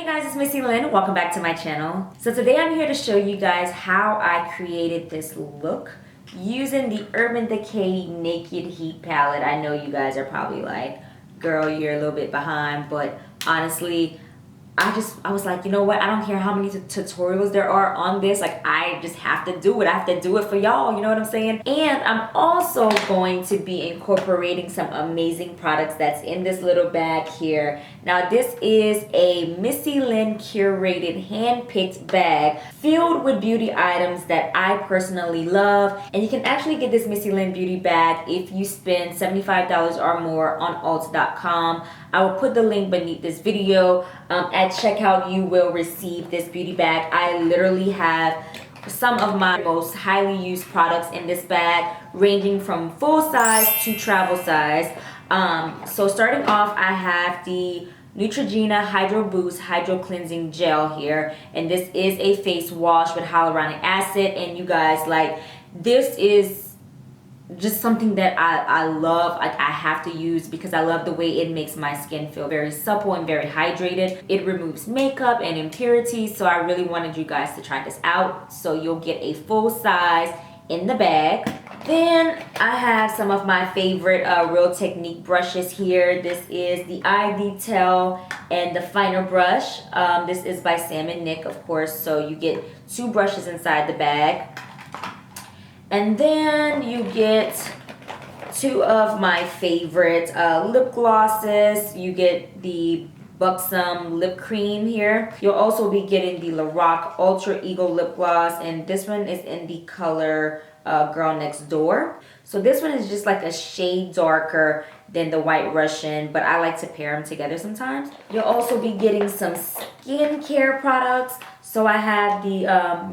guys, it's Missy Lynn. Welcome back to my channel. So today I'm here to show you guys how I created this look using the Urban Decay Naked Heat palette. I know you guys are probably like, girl, you're a little bit behind, but honestly, I was like, you know what? I don't care how many tutorials there are on this. Like, I just have to do it. I have to do it for y'all. You know what I'm saying? And I'm also going to be incorporating some amazing products that's in this little bag here. Now, this is a Missy Lynn curated hand-picked bag filled with beauty items that I personally love. And you can actually get this Missy Lynn Beauty Bag if you spend $75 or more on alt.com. I will put the link beneath this video. At checkout, you will receive this beauty bag. I literally have some of my most highly used products in this bag, ranging from full size to travel size. So starting off, I have the Neutrogena Hydro Boost Hydro Cleansing Gel here. And this is a face wash with hyaluronic acid. And you guys, like, this is just something that I love. Like, I have to use because I love the way it makes my skin feel very supple and very hydrated. It removes makeup and impurities, so I really wanted you guys to try this out. So you'll get a full size in the bag. Then I have some of my favorite Real Technique brushes here. This is the Eye Detail and the Finer brush. This is by Sam and Nick, of course, so you get 2 brushes inside the bag. And then you get 2 of my favorite lip glosses. You get the Buxom lip cream here. You'll also be getting the Lorac Ultra Eagle lip gloss, and this one is in the color Girl Next Door. So this one is just like a shade darker than the White Russian, but I like to pair them together sometimes. You'll also be getting some skincare products. So I have the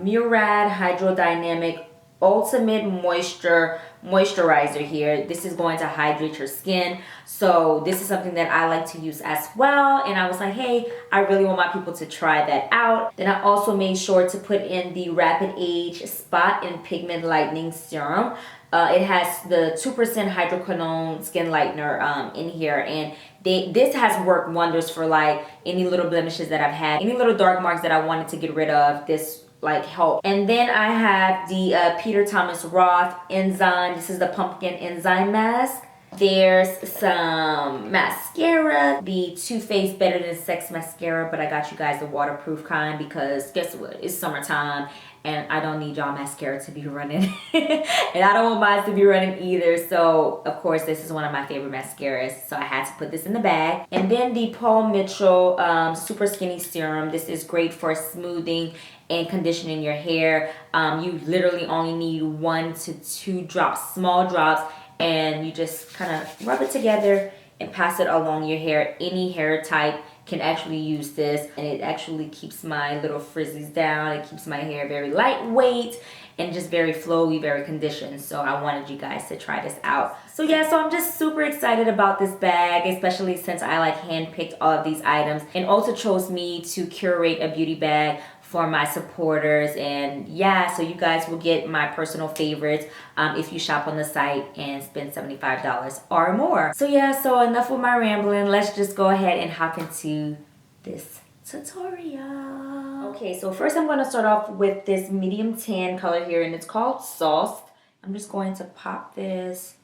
Murad Hydrodynamic Ultimate Moisturizer here. This is going to hydrate your skin. So this is something that I like to use as well. And I was like, hey, I really want my people to try that out. Then I also made sure to put in the Rapid Age Spot and Pigment Lightening Serum. It has the 2% hydroquinone skin lightener in here, and this has worked wonders for like any little blemishes that I've had, any little dark marks that I wanted to get rid of. This like help. And then I have the Peter Thomas Roth enzyme. This is the pumpkin enzyme mask. There's some mascara, the Too Faced Better Than Sex mascara, but I got you guys the waterproof kind because guess what? It's summertime and I don't need y'all mascara to be running. And I don't want mine to be running either. So of course this is one of my favorite mascaras. So I had to put this in the bag. And then the Paul Mitchell Super Skinny Serum. This is great for smoothing and conditioning your hair. You literally only need 1 to 2 drops, small drops, and you just kind of rub it together and pass it along your hair. Any hair type can actually use this, and it actually keeps my little frizzies down. It keeps my hair very lightweight and just very flowy, very conditioned. So I wanted you guys to try this out. So yeah, so I'm just super excited about this bag, especially since I like handpicked all of these items. And Ulta chose me to curate a beauty bag for my supporters, and yeah, so you guys will get my personal favorites if you shop on the site and spend $75 or more. So yeah, so enough with my rambling. Let's just go ahead and hop into this tutorial. Okay, so first I'm going to start off with this medium tan color here, and it's called Sauce. I'm just going to pop this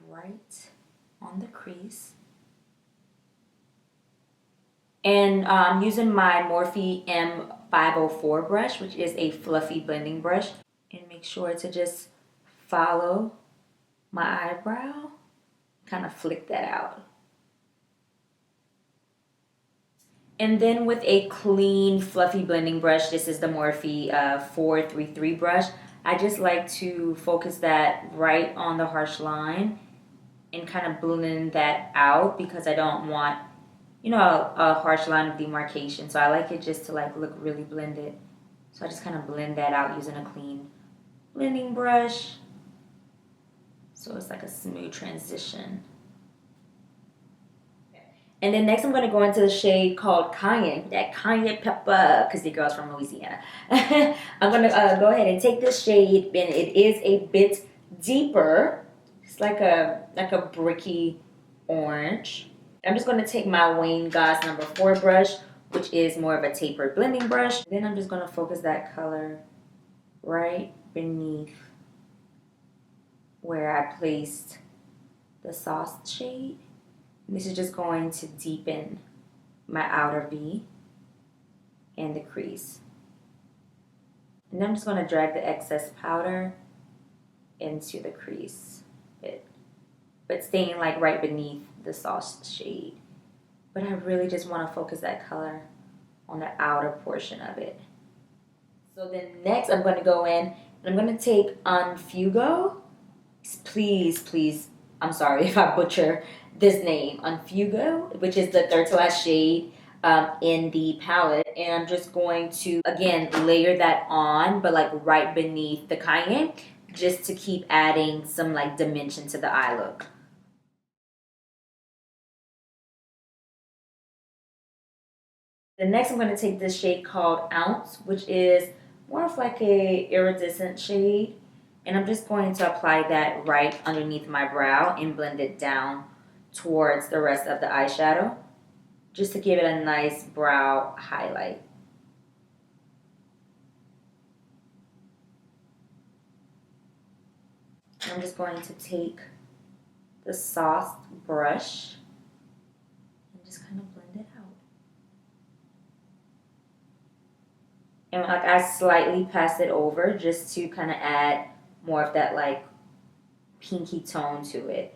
right on the crease. And I'm using my Morphe M504 brush, which is a fluffy blending brush. And make sure to just follow my eyebrow. Kind of flick that out. And then with a clean, fluffy blending brush, this is the Morphe 433 brush. I just like to focus that right on the harsh line and kind of blend that out because I don't want, you know, a harsh line of demarcation. So I like it just to like look really blended. So I just kind of blend that out using a clean blending brush. So it's like a smooth transition. And then next I'm going to go into the shade called Cayenne, that cayenne pepper, because the girl's from Louisiana. I'm going to go ahead and take this shade, and it is a bit deeper. It's like a bricky orange. I'm just going to take my Wayne Goss number 4 brush which is more of a tapered blending brush. Then I'm just going to focus that color right beneath where I placed the soft shade. This is just going to deepen my outer V and the crease. And then I'm just going to drag the excess powder into the crease bit, but staying like right beneath the soft shade. But I really just want to focus that color on the outer portion of it. So then next I'm going to go in and I'm going to take Unfugo. Please, I'm sorry if I butcher this name, Unfugo, which is the third to last shade in the palette. And I'm just going to, again, layer that on, but like right beneath the cayenne, just to keep adding some like dimension to the eye look. The next I'm going to take this shade called Ounce, which is more of like a iridescent shade. And I'm just going to apply that right underneath my brow and blend it down towards the rest of the eyeshadow, just to give it a nice brow highlight. I'm just going to take the soft brush and just kind of blend it out. And like I slightly pass it over just to kind of add more of that like pinky tone to it.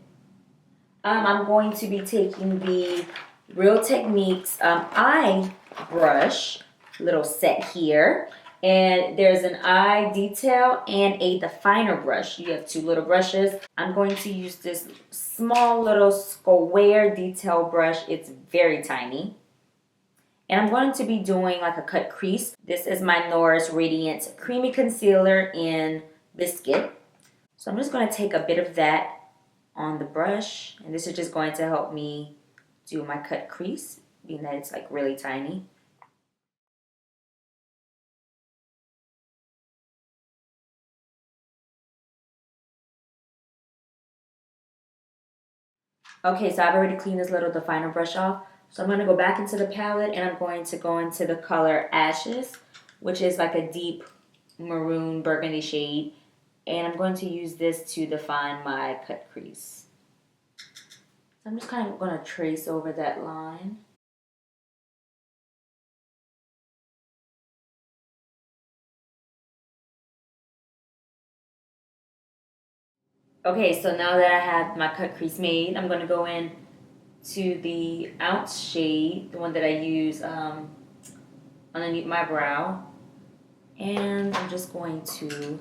I'm going to be taking the Real Techniques eye brush, little set here. And there's an eye detail and a definer brush. You have two little brushes. I'm going to use this small little square detail brush. It's very tiny. And I'm going to be doing like a cut crease. This is my NARS Radiant Creamy Concealer in Biscuit. So I'm just going to take a bit of that on the brush. And this is just going to help me do my cut crease, being that it's like really tiny. Okay, so I've already cleaned this little definer brush off. So I'm going to go back into the palette and I'm going to go into the color Ashes, which is like a deep maroon burgundy shade. And I'm going to use this to define my cut crease. So I'm just kind of going to trace over that line. Okay, so now that I have my cut crease made, I'm going to go in to the Ounce shade, the one that I use underneath my brow. And I'm just going to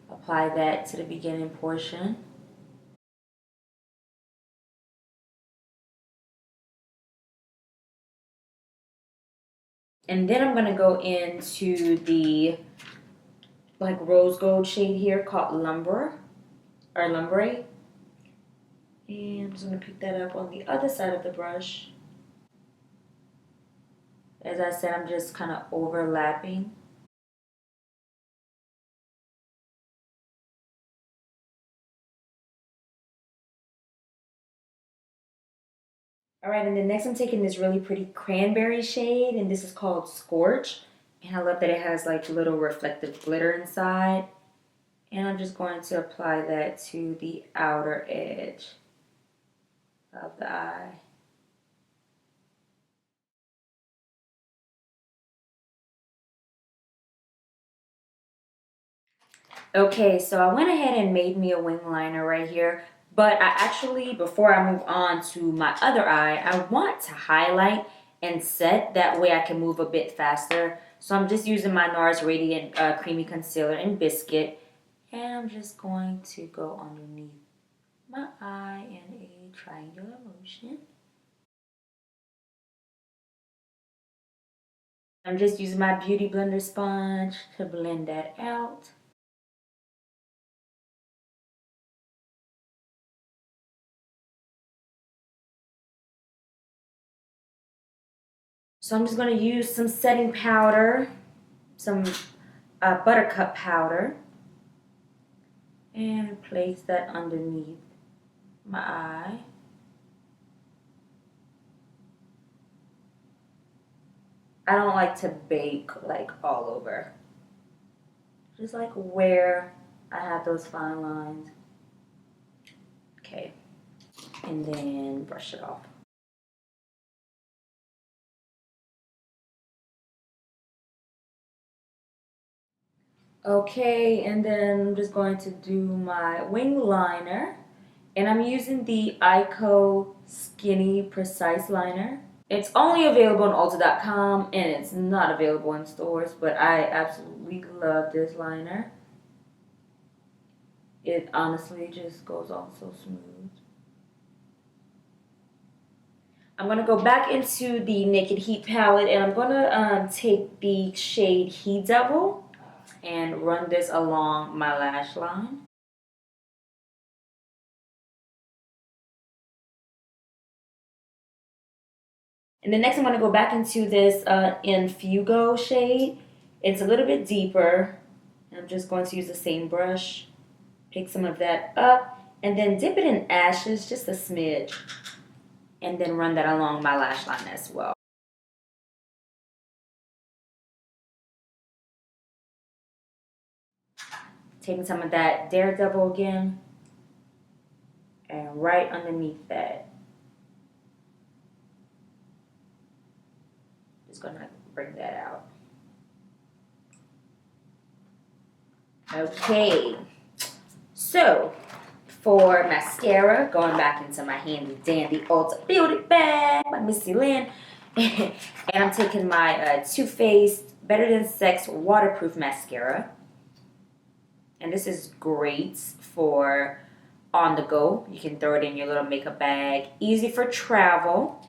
apply that to the beginning portion. And then I'm going to go into the like rose gold shade here called Lumbre. And I'm just going to pick that up on the other side of the brush. As I said, I'm just kind of overlapping. All right, and then next I'm taking this really pretty cranberry shade, and this is called Scorch. And I love that it has like little reflective glitter inside. And I'm just going to apply that to the outer edge of the eye. Okay, so I went ahead and made me a wing liner right here. But I actually, before I move on to my other eye, I want to highlight and set. That way I can move a bit faster. So I'm just using my NARS Radiant Creamy Concealer in Biscuit. And I'm just going to go underneath my eye in a triangular motion. I'm just using my Beauty Blender sponge to blend that out. So I'm just going to use some setting powder, some buttercup powder, and place that underneath my eye. I don't like to bake like all over. Just like where I have those fine lines. Okay. And then brush it off. Okay, and then I'm just going to do my wing liner. And I'm using the Ico Skinny Precise Liner. It's only available on Ulta.com and it's not available in stores, but I absolutely love this liner. It honestly just goes on so smooth. I'm going to go back into the Naked Heat palette and I'm going to take the shade He Devil and run this along my lash line. And then next I'm going to go back into this Infugo shade. It's a little bit deeper. I'm just going to use the same brush, pick some of that up, and then dip it in Ashes, just a smidge, and then run that along my lash line as well. Taking some of that Daredevil again, and right underneath that. Just gonna bring that out. Okay, so for mascara, going back into my handy dandy Ulta Beauty Bag by Missy Lynn, and I'm taking my Too Faced Better Than Sex waterproof mascara, and this is great for on the go. You can throw it in your little makeup bag, easy for travel.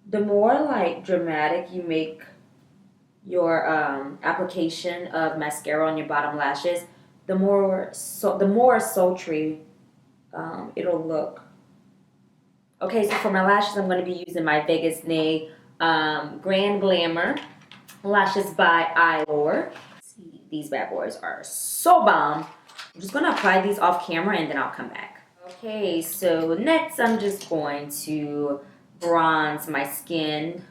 The more like dramatic you make your application of mascara on your bottom lashes, the more sultry it'll look. Okay, so for my lashes, I'm going to be using my Vegas Nay Grand Glamour lashes by Eylure. See, these bad boys are so bomb. I'm just going to apply these off camera and then I'll come back. Okay, so next I'm just going to bronze my skin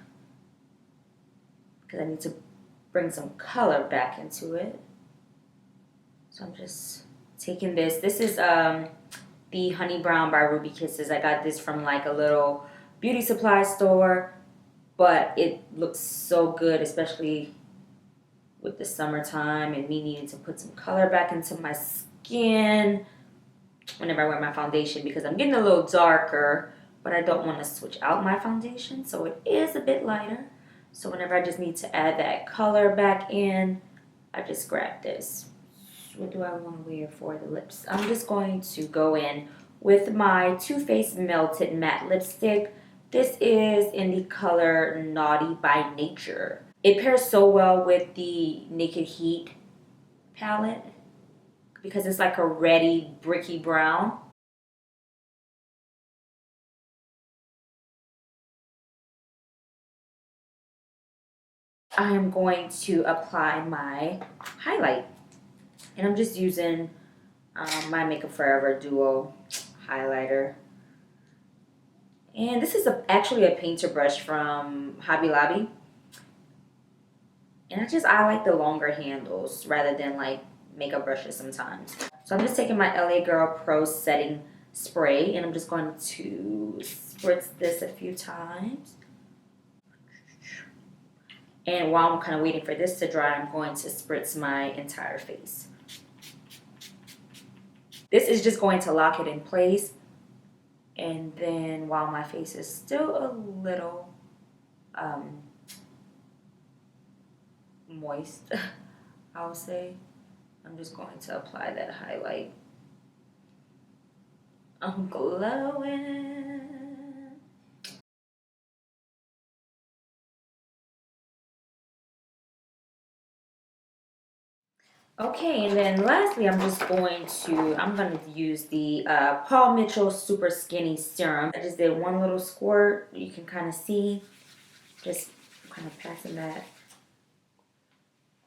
because I need to bring some color back into it. So I'm just taking this. This is the Honey Brown by Ruby Kisses. I got this from like a little beauty supply store, but it looks so good, especially with the summertime and me needing to put some color back into my skin whenever I wear my foundation because I'm getting a little darker, but I don't want to switch out my foundation, so it is a bit lighter. So whenever I just need to add that color back in, I just grab this. What do I want to wear for the lips? I'm just going to go in with my Too Faced Melted Matte Lipstick. This is in the color Naughty by Nature. It pairs so well with the Naked Heat palette because it's like a reddy, bricky brown. I am going to apply my highlight. And I'm just using my Makeup Forever Duo highlighter. And this is actually a painter brush from Hobby Lobby. And I like the longer handles rather than like makeup brushes sometimes. So I'm just taking my LA Girl Pro Setting Spray and I'm just going to spritz this a few times. And while I'm kind of waiting for this to dry, I'm going to spritz my entire face. This is just going to lock it in place. And then while my face is still a little moist, I'll say, I'm just going to apply that highlight. I'm glowing. Okay, and then lastly, I'm going to use the Paul Mitchell Super Skinny Serum. I just did one little squirt. You can kind of see, just kind of passing that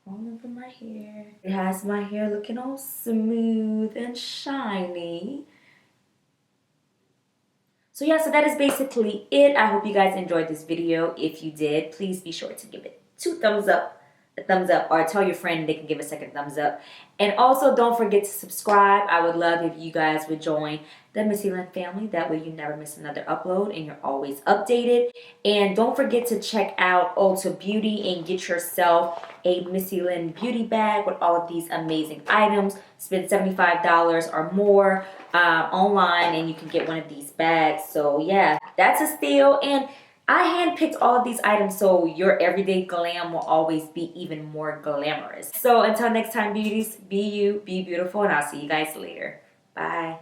on the over my hair. It has my hair looking all smooth and shiny. So yeah, so that is basically it. I hope you guys enjoyed this video. If you did, please be sure to give it 2 thumbs up, a thumbs up, or tell your friend they can give a second thumbs up. And also don't forget to subscribe. I would love if you guys would join the Missy Lynn family. That way you never miss another upload and you're always updated. And don't forget to check out Ulta Beauty and get yourself a Missy Lynn Beauty Bag with all of these amazing items. Spend $75 or more online and you can get one of these bags. So yeah, that's a steal. And I handpicked all of these items so your everyday glam will always be even more glamorous. So until next time, beauties, be you, be beautiful, and I'll see you guys later. Bye.